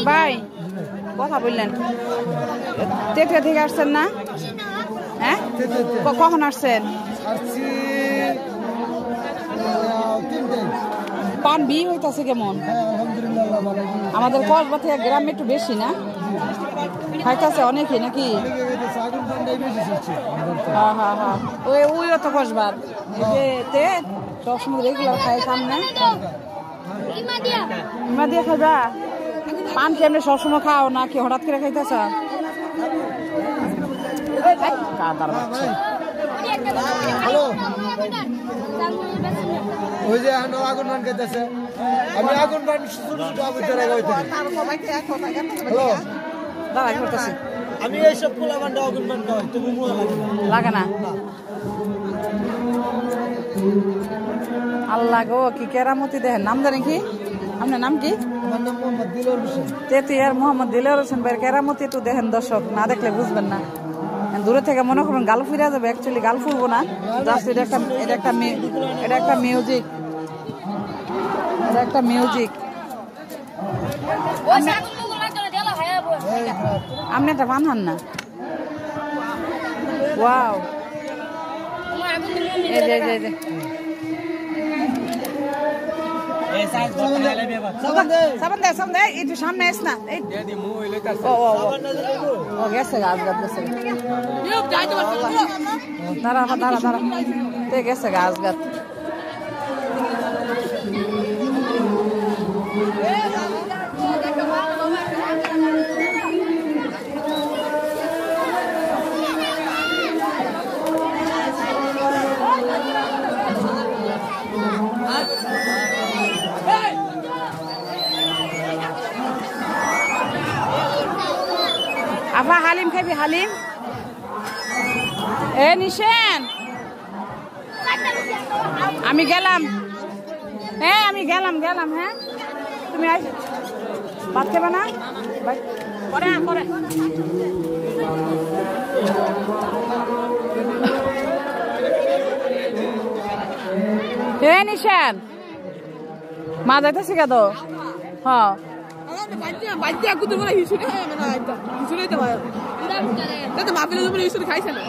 ভাই কথা বললেন তেতুয়া থেকে আসছেন না? হ্যাঁ কখন আসছেন? পান বি হইতাছে কেমন? আমাদের কসবা থেকে গ্রামে একটু বেশি না খাইতেছে অনেকে নাকি? হ্যাঁ হ্যাঁ হ্যাঁ ওইও তো কসবার সবসময় রেগুলার খাই সামনে ইমা দিয়ে খাইবা? পান কি এমনি সবসময় খাও না কি হঠাৎ করে খাইতেছ? ওই যে আগুন বান খাইতেছে আমি আগুন বান আমি এইসব পোলা বান্ডা আগুন বান খাওয়াই তুমি লাগে না? আল্লাহ গো কি কেরামতি দেখেন। নাম জানি কি? আপনার নাম কি? তেতুয়ার মোহাম্মদ দিলওয়ার হোসেন ভাইয়ের কেরামতি একটু দেখেন দর্শক, না দেখলে বুঝবেন না। দূরে থেকে মনে করবেন গাল ফিরে যাবে, অ্যাকচুয়ালি গাল ফুরবো না, জাস্ট এটা একটা মিউজিক। আপনি একটা বানহান না? ওয়াও একটু সামনে এস না। গেছে গাছ গেছে গেছে গাছ গাছ আপা হালিম খাবি? হালিম এ নিশেন আমি গেলাম। হ্যাঁ আমি গেলাম। হ্যাঁ তুমি ভাত খাবে না? এ নিশেন মা যাইতেছি কে তো? হ্যাঁ খাইছে না